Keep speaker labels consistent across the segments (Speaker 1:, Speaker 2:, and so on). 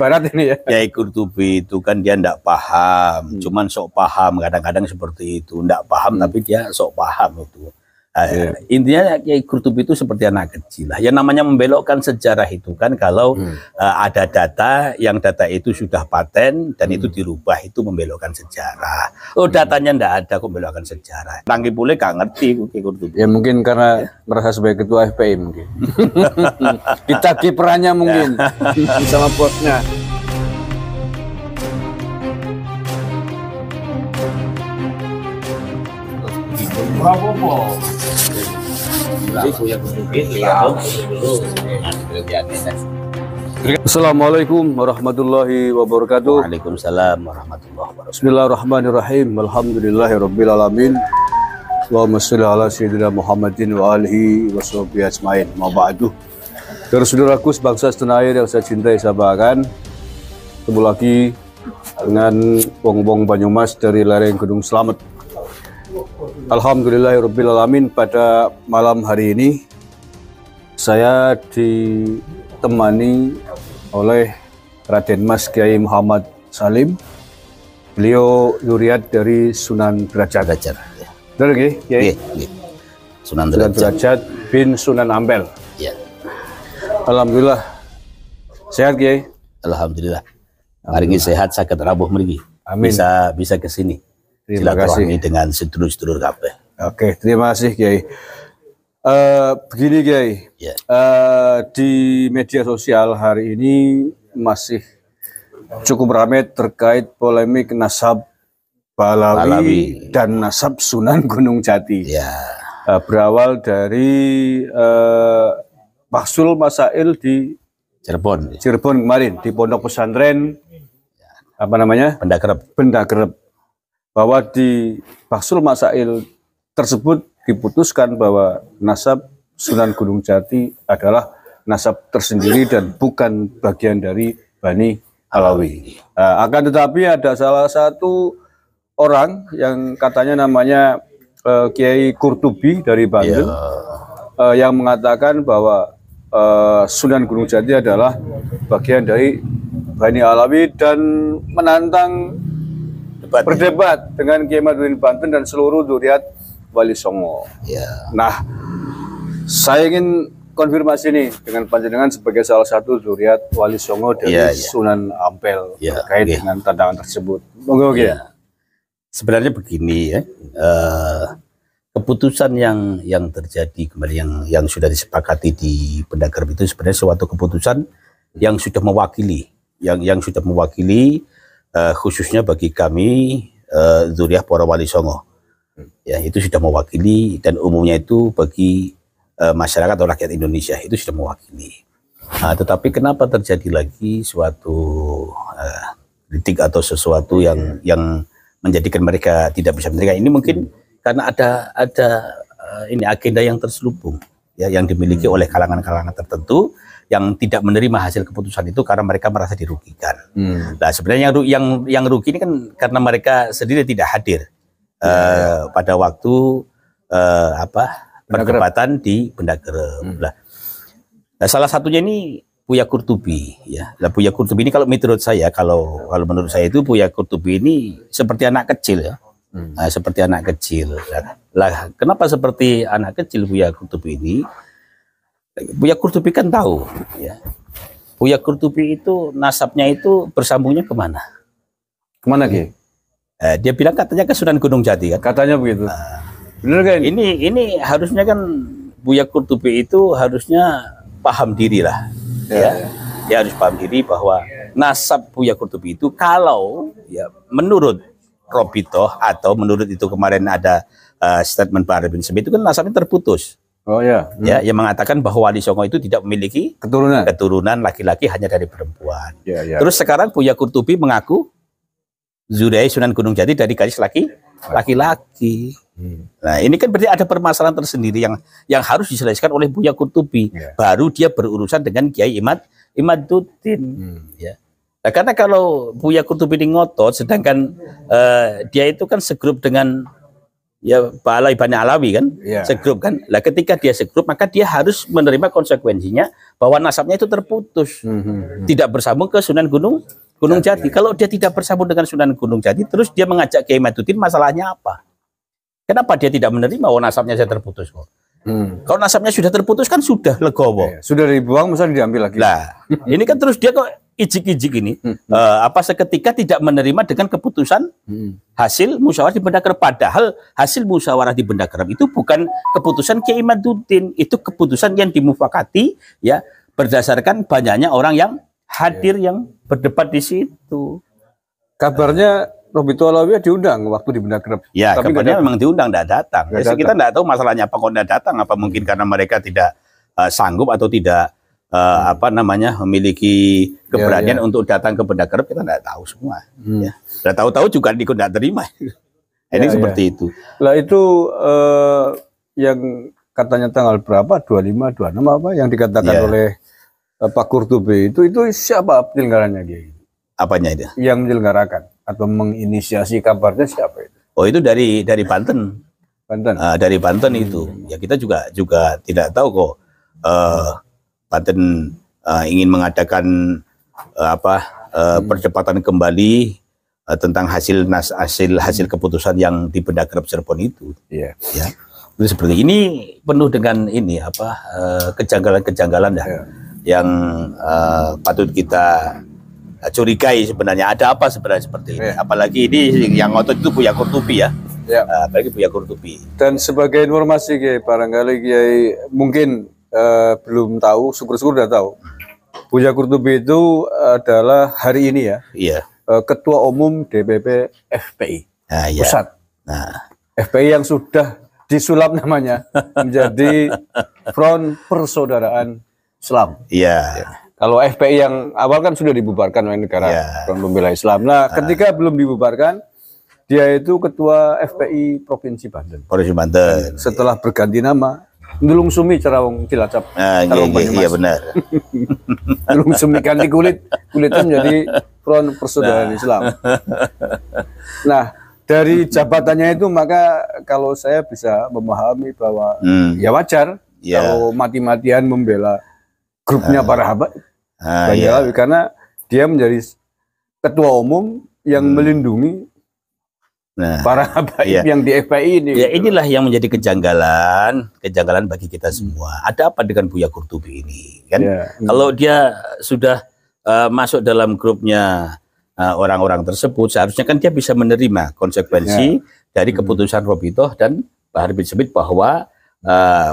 Speaker 1: Barat ini ya.
Speaker 2: Kiai Qurtubi itu kan dia ndak paham, cuman sok paham, kadang-kadang seperti itu, ndak paham tapi dia sok paham itu. Intinya Kiai Qurtubi itu seperti anak kecil lah. Yang namanya membelokkan sejarah itu kan kalau ada data, yang data itu sudah paten dan itu dirubah, itu membelokkan sejarah. Oh, datanya ndak ada kok membelokkan sejarah. Tangki pule gak ngerti Kiai Qurtubi.
Speaker 1: Ya mungkin karena merasa sebagai ketua FPI mungkin. Kita kiprahnya mungkin sama bosnya. Assalamualaikum warahmatullahi wabarakatuh.
Speaker 2: Waalaikumsalam warahmatullahi wabarakatuh.
Speaker 1: Bismillahirrahmanirrahim. Alhamdulillahirabbil alamin. Allahumma shalli ala sayyidina Muhammadin wa alihi washabihi ajmain. Ma ba'du. Saudaraku sebangsa setanah air yang saya cintai, saya banggakan, ketemu lagi dengan wong-wong Banyumas dari lereng Gunung Slamet. Alhamdulillahirrabbilalamin, pada malam hari ini saya ditemani oleh Raden Mas Kiai Muhammad Salim. Beliau zuriat dari Sunan Derajat. Betul nggih, Kiai?
Speaker 2: Sunan
Speaker 1: Derajat bin Sunan Ampel.
Speaker 2: Ya.
Speaker 1: Alhamdulillah. Sehat, Kiai?
Speaker 2: Alhamdulillah. Hari ini sehat, sakit rabuh mriki.
Speaker 1: Amin.
Speaker 2: Bisa ke sini.
Speaker 1: Terima kasih
Speaker 2: dengan sedulur-sedulur kabeh.
Speaker 1: Oke, terima kasih Kiai. Begini Kiai,
Speaker 2: Ya.
Speaker 1: Di media sosial hari ini masih cukup ramai terkait polemik nasab Balawi dan nasab Sunan Gunung Jati.
Speaker 2: Ya.
Speaker 1: Berawal dari Bahsul Masail di
Speaker 2: Cirebon
Speaker 1: kemarin di pondok pesantren apa namanya? Benda Kerep. Bahwa di Bahsul Masail tersebut diputuskan bahwa nasab Sunan Gunung Jati adalah nasab tersendiri dan bukan bagian dari Bani Alawi. Akan tetapi ada salah satu orang yang katanya namanya Kiai Qurtubi dari Banten, yang mengatakan bahwa Sunan Gunung Jati adalah bagian dari Bani Alawi dan menantang berdebat dengan Kiai Madudin Banten dan seluruh zuriat Wali Songo.
Speaker 2: Ya.
Speaker 1: Nah, saya ingin konfirmasi nih dengan panjenengan sebagai salah satu zuriat Wali Songo dari Sunan Ampel terkait dengan tantangan tersebut. Monggo ya.
Speaker 2: Sebenarnya begini ya, keputusan yang terjadi kemarin yang sudah disepakati di Benda Kerep itu sebenarnya suatu keputusan yang sudah mewakili, yang sudah mewakili. Khususnya bagi kami zuriat para Wali Songo, ya itu sudah mewakili, dan umumnya itu bagi masyarakat atau rakyat Indonesia itu sudah mewakili. Tetapi kenapa terjadi lagi suatu kritik atau sesuatu yang menjadikan mereka tidak bisa menerima ini? Mungkin karena ada ini agenda yang terselubung, ya, yang dimiliki oleh kalangan-kalangan tertentu yang tidak menerima hasil keputusan itu karena mereka merasa dirugikan. Nah, sebenarnya yang rugi ini kan karena mereka sendiri tidak hadir pada waktu perdebatan di Benda Kerep. Nah, salah satunya ini Buya Qurtubi, ya. Nah, Buya Qurtubi ini kalau menurut saya, kalau menurut saya itu Buya Qurtubi ini seperti anak kecil, ya. Nah, seperti anak kecil. Lah, kenapa seperti anak kecil Buya Qurtubi ini? Buya Qurtubi kan tahu, ya. Buya Qurtubi itu nasabnya itu bersambungnya kemana?
Speaker 1: Kemana Ki?
Speaker 2: Dia bilang katanya ke Sunan Gunung Jati kan?
Speaker 1: Katanya begitu. Bener kan?
Speaker 2: Ini harusnya kan Buya Qurtubi itu harusnya paham diri lah, ya. Dia harus paham diri bahwa nasab Buya Qurtubi itu kalau ya menurut Robitoh atau menurut itu kemarin ada statement Pak Arif bin Semi itu kan nasabnya terputus.
Speaker 1: Oh ya.
Speaker 2: Ya, yang mengatakan bahwa Wali Songo itu tidak memiliki keturunan laki-laki, hanya dari perempuan. Terus sekarang Buya Qurtubi mengaku zuriat Sunan Gunung Jati dari garis laki-laki. Nah, ini kan berarti ada permasalahan tersendiri yang harus diselesaikan oleh Buya Qurtubi. Baru dia berurusan dengan Kiai Imaduddin. Ya. Nah, karena kalau Buya Qurtubi ini ngotot, sedangkan dia itu kan segrup dengan ya Pak Ibn Alawi kan,
Speaker 1: Iya.
Speaker 2: segrup kan. Lah ketika dia segrup maka dia harus menerima konsekuensinya bahwa nasabnya itu terputus, tidak bersambung ke Sunan Gunung Jati. Kalau dia tidak bersambung dengan Sunan Gunung Jati, terus dia mengajak Kiai Imaduddin, masalahnya apa? Kenapa dia tidak menerima? Oh, nasabnya saya terputus kok. Kalau nasabnya sudah terputus kan sudah legowo.
Speaker 1: Sudah dibuang, masa diambil lagi.
Speaker 2: Lah, ini kan terus dia kok ijik-ijik ini. Apa seketika tidak menerima dengan keputusan hasil musyawarah di Benda Kerep. Padahal hasil musyawarah di Benda Kerep itu bukan keputusan Kiai Imaduddin, itu keputusan yang dimufakati ya berdasarkan banyaknya orang yang hadir yang berdebat di situ.
Speaker 1: Kabarnya Robito Alawiyah diundang waktu di Benda Kerep.
Speaker 2: Ya,
Speaker 1: tapi
Speaker 2: kabarnya memang diundang, tidak datang.
Speaker 1: Nggak
Speaker 2: Jadi kita tidak tahu masalahnya apa kok tidak datang. Apa mungkin karena mereka tidak sanggup atau tidak memiliki keberanian untuk datang ke Benda Kerep, kita tidak tahu semua. Ya. Dan tahu-tahu juga ikut tidak terima. Ini seperti itu.
Speaker 1: Lah itu yang katanya tanggal berapa? 25, 26 apa yang dikatakan oleh Pak Qurtubi itu siapa penyelenggaranya dia?
Speaker 2: Apanya itu?
Speaker 1: Yang menyelenggarakan atau menginisiasi kabarnya siapa itu?
Speaker 2: Oh, itu dari Banten.
Speaker 1: Banten.
Speaker 2: Dari Banten itu. Ya kita juga tidak tahu kok Banten ingin mengadakan percepatan kembali tentang hasil keputusan yang di Benda Kerep Cirebon itu.
Speaker 1: Iya.
Speaker 2: Ya. Itu seperti ini penuh dengan ini kejanggalan-kejanggalan yang patut kita curigai sebenarnya. Ada apa sebenarnya seperti ini? Apalagi ini yang ngotot itu Buya Qurtubi ya. Apalagi Buya Qurtubi.
Speaker 1: Dan sebagai informasi Kiai, barangkali Kiai mungkin belum tahu, syukur-syukur udah tahu. Buya Qurtubi itu adalah hari ini ya.
Speaker 2: Iya.
Speaker 1: Ketua Umum DPP FPI Pusat. FPI yang sudah disulap namanya menjadi Front Persaudaraan Islam.
Speaker 2: Iya.
Speaker 1: Kalau FPI yang awal kan sudah dibubarkan oleh negara, Front Pembela Islam. Nah, ketika belum dibubarkan, dia itu ketua FPI Provinsi Banten.
Speaker 2: Provinsi Banten.
Speaker 1: Setelah berganti nama, Nulung Sumi Carawang Cilacap.
Speaker 2: Iya benar.
Speaker 1: Nulung Sumi ganti kulitnya menjadi Front Persaudaraan Islam. Nah, dari jabatannya itu maka kalau saya bisa memahami bahwa ya wajar kalau mati-matian membela grupnya para habaib. Karena dia menjadi ketua umum yang melindungi para habaib yang di FPI ini.
Speaker 2: Ya inilah yang menjadi kejanggalan bagi kita semua. Ada apa dengan Buya Qurtubi ini? Kan kalau dia sudah masuk dalam grupnya orang-orang tersebut, seharusnya kan dia bisa menerima konsekuensi dari keputusan Robitoh dan Bahar bin Smith bahwa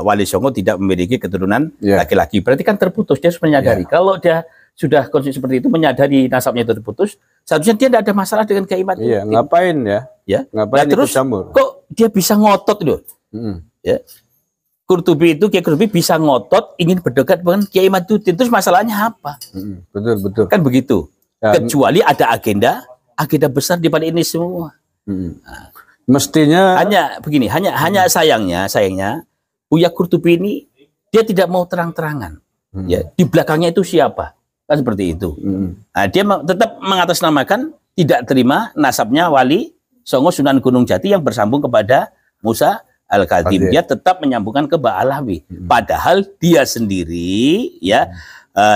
Speaker 2: Wali Songo tidak memiliki keturunan laki-laki. Berarti kan terputus. Dia harus menyadari. Kalau dia sudah kondisi seperti itu, menyadari nasabnya terputus, seharusnya dia tidak ada masalah dengan Kiai Imaduddin.
Speaker 1: Ngapain ya? Ngapain
Speaker 2: terus
Speaker 1: campur?
Speaker 2: Kok dia bisa ngotot loh? Ya. Qurtubi itu, Kiai Qurtubi bisa ngotot ingin berdekat dengan Kiai Imaduddin. Terus masalahnya apa?
Speaker 1: Betul.
Speaker 2: Kan begitu. Kecuali ada agenda besar di balik ini semua.
Speaker 1: Mestinya
Speaker 2: hanya begini, hanya sayangnya Buya Qurtubi ini dia tidak mau terang-terangan. Ya, di belakangnya itu siapa? Kan seperti itu. Nah, dia tetap mengatasnamakan tidak terima nasabnya Wali Songo Sunan Gunung Jati yang bersambung kepada Musa Al-Khadim. Dia tetap menyambungkan ke Mbak Alawi. Padahal dia sendiri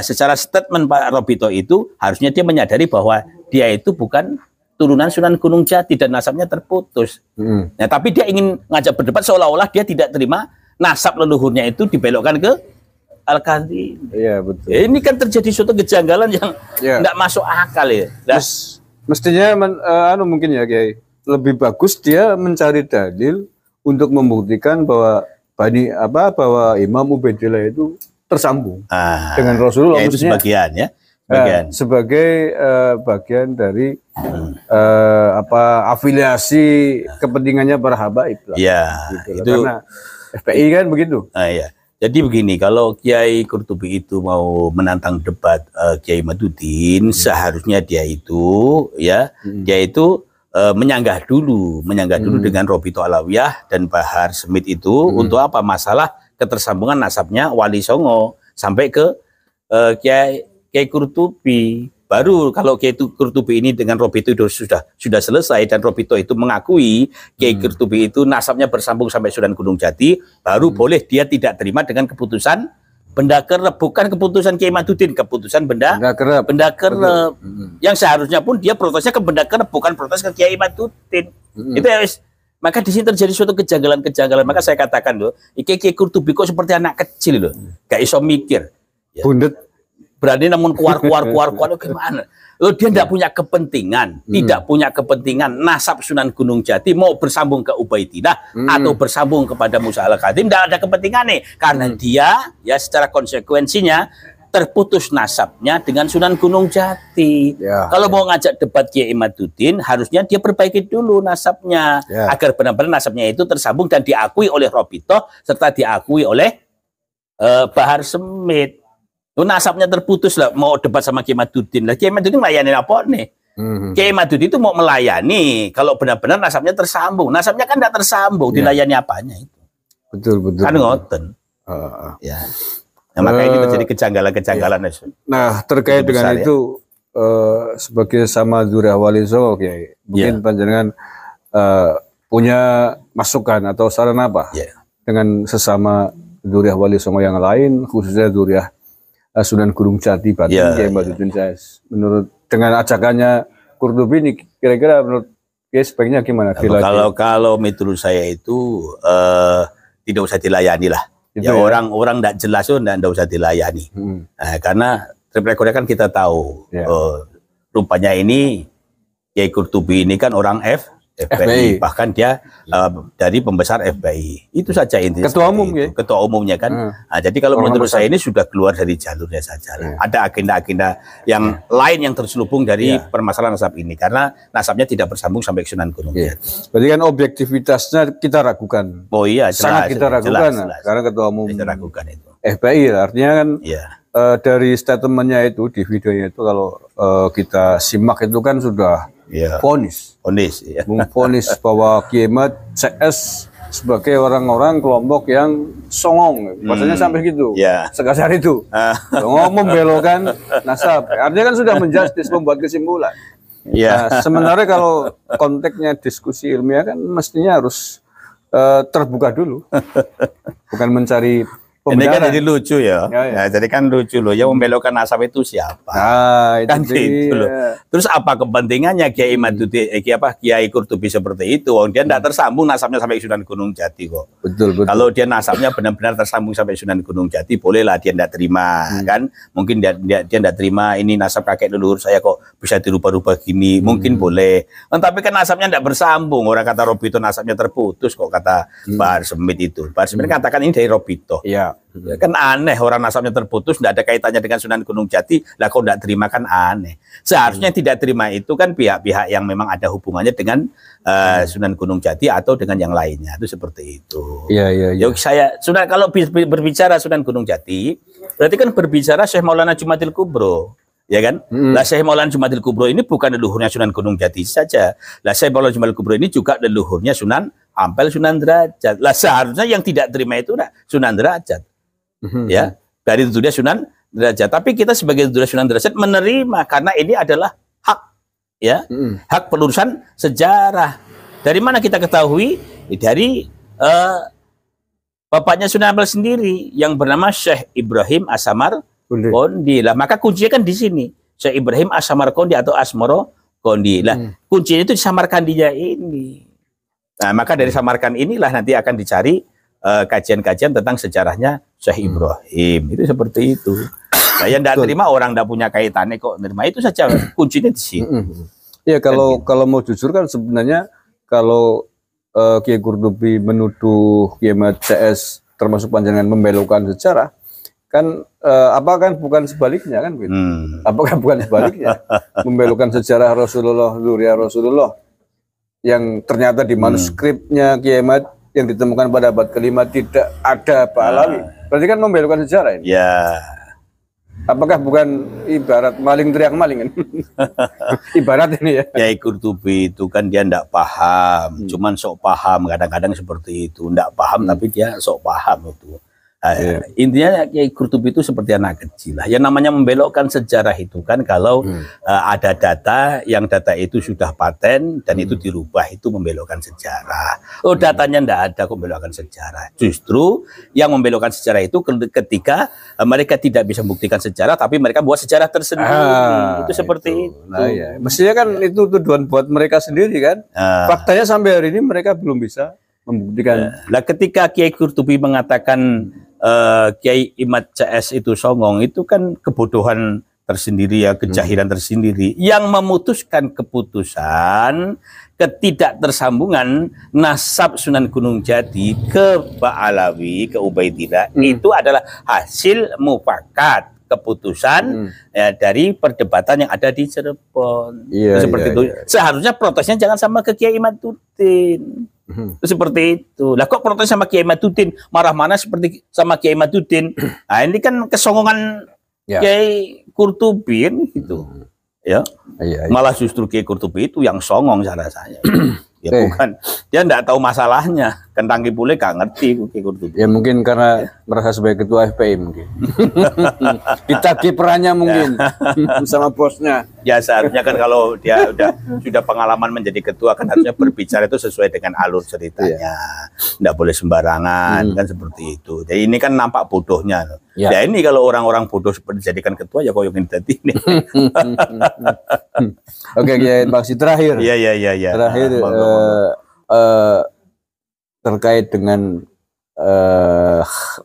Speaker 2: secara statement Pak Robito itu harusnya dia menyadari bahwa dia itu bukan turunan Sunan Gunung Jati dan nasabnya terputus. Nah, tapi dia ingin ngajak berdebat seolah-olah dia tidak terima nasab leluhurnya itu dibelokkan ke Al-Khadim. Iya, betul. Ini kan terjadi suatu kejanggalan yang tidak masuk akal ya.
Speaker 1: Mestinya mungkin ya Kiai, lebih bagus dia mencari dalil untuk membuktikan bahwa bahwa Imam Ubaidillah itu tersambung dengan Rasulullah.
Speaker 2: Itu sebagian ya.
Speaker 1: Sebagai bagian dari afiliasi kepentingannya para habaib lah.
Speaker 2: Iya,
Speaker 1: gitu. Karena FPI kan begitu.
Speaker 2: Jadi begini, kalau Kiai Qurtubi itu mau menantang debat Kiai Imaduddin, seharusnya dia itu menyanggah dulu dengan Robito Alawiyah dan Bahar Smith itu untuk apa? Masalah ketersambungan nasabnya Wali Songo sampai ke Kiai Qurtubi. Baru kalau Kiai Qurtubi ini dengan Robito itu sudah selesai dan Robito itu mengakui Kiai Qurtubi itu nasabnya bersambung sampai Sunan Gunung Jati, baru boleh dia tidak terima dengan keputusan Benda Kerep, bukan keputusan Kiai Maduddin, keputusan Benda Kerep. Yang seharusnya pun dia protesnya ke Benda Kerep, bukan protes ke Kiai Maduddin. Itu ya, maka di sini terjadi suatu kejanggalan-kejanggalan. Maka saya katakan loh, Kiai Qurtubi kok seperti anak kecil loh, gak iso mikir. Ya.
Speaker 1: Bundet.
Speaker 2: Berani namun keluar gimana? Loh, dia tidak punya kepentingan, tidak punya kepentingan nasab Sunan Gunung Jati mau bersambung ke Ubaidillah atau bersambung kepada Musa Al-Khadim, tidak ada kepentingan nih, karena dia ya secara konsekuensinya terputus nasabnya dengan Sunan Gunung Jati. Kalau mau ngajak debat Kiai Maduddin, harusnya dia perbaiki dulu nasabnya agar benar-benar nasabnya itu tersambung dan diakui oleh Robito serta diakui oleh Bahar Smith. Nasabnya terputus lah, mau debat sama Kiai Maduddin lah. Kiai Maduddin melayani apa nih? Kiai Maduddin itu mau melayani kalau benar-benar nasabnya tersambung. Nasabnya kan tidak tersambung, dilayani apanya itu?
Speaker 1: Betul.
Speaker 2: Kan ngoten. Ya. Nah, maka ini terjadi kejanggalan-kejanggalan.
Speaker 1: Nah, terkait dengan itu sebagai sama Dzurriyyah Wali Songo, Kiai, mungkin panjenengan punya masukan atau saran apa dengan sesama Dzurriyyah Wali Songo yang lain, khususnya Dzurriyyah Sunan Gunung Jati Banten, Kiai Maduddin Sais. Menurut dengan ajakannya Qurtubi ini, kira-kira menurut Kiai sebaiknya gimana?
Speaker 2: Kalau menurut saya itu tidak usah dilayani lah. Gitu ya, orang tidak jelas itu tidak usah dilayani. Karena rekornya kan kita tahu. Rupanya ini Kiai Qurtubi ini kan orang FPI. Bahkan dia dari pembesar FPI. Itu saja intinya.
Speaker 1: Ketua umum ya?
Speaker 2: Ketua umumnya kan. Nah, jadi kalau menurut saya ini sudah keluar dari jalurnya saja. Ada agenda-agenda yang lain yang terselubung dari permasalahan nasab ini. Karena nasabnya tidak bersambung sampai Sunan Gunung Jati.
Speaker 1: Berarti kan objektivitasnya kita ragukan.
Speaker 2: Oh iya, jelas,
Speaker 1: sangat kita ragukan.
Speaker 2: Jelas.
Speaker 1: Karena ketua umum
Speaker 2: kita ragukan itu.
Speaker 1: FPI artinya kan dari statementnya itu, di videonya itu kalau kita simak itu kan sudah vonis bahwa Kiai Mat CS sebagai orang-orang kelompok yang songong, maksudnya sampai gitu, sekasar itu, membelokkan nasab. Artinya kan sudah menjustis, membuat kesimpulan. Nah, sementara kalau konteksnya diskusi ilmiah kan mestinya harus terbuka dulu, bukan mencari
Speaker 2: ini kan jadi lucu ya. Nah, jadi kan lucu loh. Yang membelokkan nasab itu siapa?
Speaker 1: Nah, itu
Speaker 2: kan gitu loh. Terus apa kepentingannya Kiai Maduddin, Kiai Qurtubi seperti itu? Dia tidak tersambung nasabnya sampai Sunan Gunung Jati kok.
Speaker 1: Betul.
Speaker 2: Kalau dia nasabnya benar-benar tersambung sampai Sunan Gunung Jati, bolehlah dia tidak terima, kan? Mungkin dia tidak terima ini nasab kakek leluhur saya kok bisa dirubah-rubah gini. Mungkin boleh. Tapi kan nasabnya tidak bersambung. Orang kata Robito nasabnya terputus kok, kata Bahar Smith itu. Bahar Smith katakan ini dari Robito. Ya, kan aneh, orang nasabnya terputus, tidak ada kaitannya dengan Sunan Gunung Jati, lah kok tidak terima, kan aneh. Seharusnya tidak terima itu kan pihak-pihak yang memang ada hubungannya dengan Sunan Gunung Jati atau dengan yang lainnya, itu seperti itu.
Speaker 1: Iya.
Speaker 2: Kalau berbicara Sunan Gunung Jati, berarti kan berbicara Syekh Maulana Jumatil Kubro. Ya kan? Lah Syekh Maulana Jumatil Kubro ini bukan leluhurnya Sunan Gunung Jati saja. Lah Syekh Maulana Jumatil Kubro ini juga leluhurnya Sunan Ampel, Sunan Derajat. Lah seharusnya yang tidak terima itu Sunan Derajat. Ya, dari itu dia Sunan Derajat. Tapi kita sebagai Sunan Derajat menerima karena ini adalah hak, ya, hak pelurusan sejarah. Dari mana kita ketahui? Dari bapaknya Sunan Ampel sendiri yang bernama Syekh Ibrahim Asamar Kondi. Lah maka kuncinya kan di sini. Syekh Ibrahim Asamar Kondi atau Asmoro Kondi. Lah kuncinya itu di Samarkandinya ini. Nah, maka dari Samarkand inilah nanti akan dicari kajian-kajian tentang sejarahnya Syekh Ibrahim. Itu seperti itu. Nah, yang tidak terima orang tidak punya kaitannya kok terima, itu saja kuncinya di sini.
Speaker 1: Ya kalau mau jujur kan sebenarnya kalau Kiai Qurtubi menuduh Kiai Mat CS termasuk panjangan membelokkan sejarah, kan apakah bukan sebaliknya kan gitu? Apakah bukan sebaliknya membelokkan sejarah Rasulullah, Dzurriyyah Rasulullah yang ternyata di manuskripnya Kiai Mat yang ditemukan pada abad ke-5 tidak ada Ba'alawi. Berarti kan membelokkan sejarah ini.
Speaker 2: Ya.
Speaker 1: Apakah bukan ibarat maling teriak maling kan? Ibarat ini ya.
Speaker 2: Kiai Qurtubi itu kan dia tidak paham, cuman sok paham, kadang-kadang seperti itu. Tidak paham tapi dia sok paham itu. Intinya Kiai Qurtubi itu seperti anak kecil lah. Yang namanya membelokkan sejarah itu kan kalau ada data yang data itu sudah paten dan itu dirubah, itu membelokkan sejarah. Oh, datanya ndak ada kok membelokkan sejarah. Justru yang membelokkan sejarah itu ketika mereka tidak bisa membuktikan sejarah tapi mereka buat sejarah tersendiri. Itu seperti itu.
Speaker 1: Nah, ya. Mestinya kan itu tuduhan buat mereka sendiri kan. Faktanya sampai hari ini mereka belum bisa membuktikan.
Speaker 2: Nah, ketika Kiai Qurtubi mengatakan Kiai Imad CS itu songong, itu kan kebodohan tersendiri ya, kejahilan tersendiri. Yang memutuskan keputusan ketidaktersambungan nasab Sunan Gunung Jati ke Ba'alawi, ke Ubaidillah, itu adalah hasil mufakat keputusan dari perdebatan yang ada di Cirebon. Seperti itu. Seharusnya protesnya jangan sama ke Kiai Imaduddin. Seperti itu. Lah kok protes sama Kiai Imaduddin, marah-marah seperti sama Kiai Imaduddin. Nah, ini kan kesongongan Kiai Qurtubi gitu. Ya. Malah justru Kiai Qurtubi itu yang songong cara saya. Ya bukan, dia enggak tahu masalahnya. Kentangki pule gak ngerti Kiai Qurtubi.
Speaker 1: Ya mungkin karena merasa sebagai ketua FPI mungkin. Ditagih perannya mungkin sama bosnya.
Speaker 2: Ya seharusnya kan kalau dia sudah pengalaman menjadi ketua kan harusnya berbicara itu sesuai dengan alur ceritanya. Enggak boleh sembarangan kan seperti itu. Jadi ini kan nampak bodohnya. Ya ini kalau orang-orang bodoh seperti dijadikan ketua ya kok yang jadi ini.
Speaker 1: Oke, Kiai Bakshi terakhir.
Speaker 2: Iya.
Speaker 1: Terakhir terkait dengan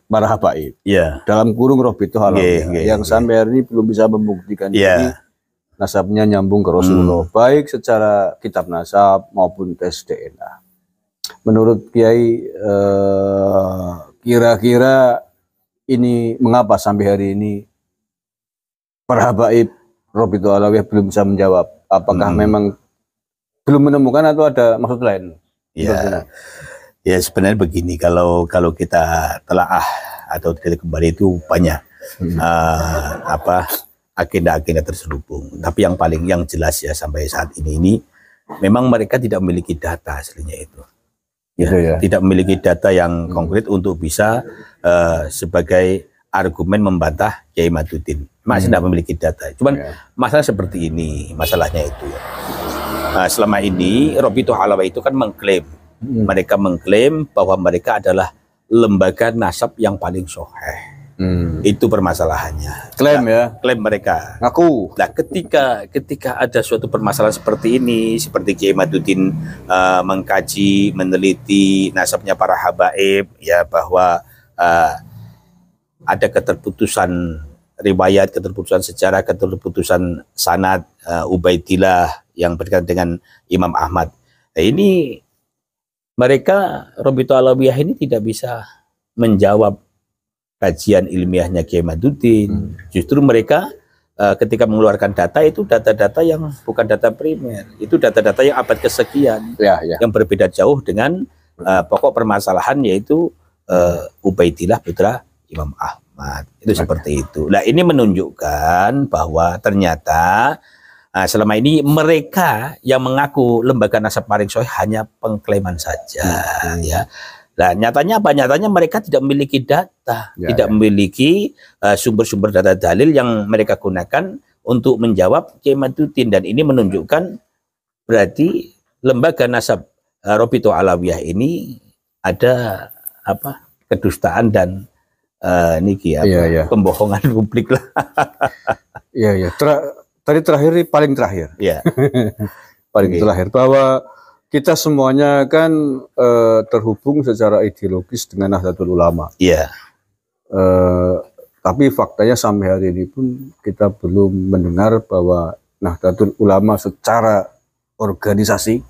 Speaker 1: para habaib. Dalam kurung Robitul Halawiyah yang sampai hari ini belum bisa membuktikan ini nasabnya nyambung ke Rasulullah, baik secara kitab nasab maupun tes DNA. Menurut Kiai, kira-kira ini mengapa sampai hari ini para habaib Robitul Halawiyah belum bisa menjawab? Apakah memang belum menemukan atau ada maksud lain?
Speaker 2: Ya sebenarnya begini, kalau kita telaah atau tidak kembali itu banyak agenda-agenda terselubung. Tapi yang jelas ya sampai saat ini memang mereka tidak memiliki data aslinya itu. Tidak memiliki data yang konkret untuk bisa sebagai argumen membantah Kiai Imaduddin. Masih tidak memiliki data. Cuman masalah seperti ini, masalahnya itu ya. Selama ini Robitul Halawiyah itu kan mengklaim, mereka mengklaim bahwa mereka adalah lembaga nasab yang paling soheh. Itu permasalahannya. Klaim mereka.
Speaker 1: Ngaku.
Speaker 2: Nah, ketika ada suatu permasalahan seperti ini, seperti Kiai Imaduddin mengkaji, meneliti nasabnya para habaib, ya bahwa ada keterputusan riwayat, keterputusan sejarah, keterputusan sanad Ubaidillah yang berkaitan dengan Imam Ahmad. Nah, ini mereka Robitul Halawiyah ini tidak bisa menjawab kajian ilmiahnya Kiai Imaduddin. Justru mereka ketika mengeluarkan data itu data-data yang bukan data primer, itu data-data yang abad kesekian, yang berbeda jauh dengan pokok permasalahan yaitu Ubaidillah putra Imam Ahmad. Itu seperti itu. Nah, ini menunjukkan bahwa ternyata selama ini mereka yang mengaku lembaga nasab paling sahih hanya pengklaiman saja, ya. Nah, nyatanya apa? Nyatanya mereka tidak memiliki data, tidak memiliki sumber-sumber data dalil yang mereka gunakan untuk menjawab Kiai Imaduddin, dan ini menunjukkan berarti lembaga nasab Robitul Halawiyah ini ada kedustaan dan pembohongan publik lah.
Speaker 1: Tadi paling terakhir. Paling terakhir bahwa kita semuanya kan terhubung secara ideologis dengan Nahdlatul Ulama. Tapi faktanya sampai hari ini pun kita belum mendengar bahwa Nahdlatul Ulama secara organisasi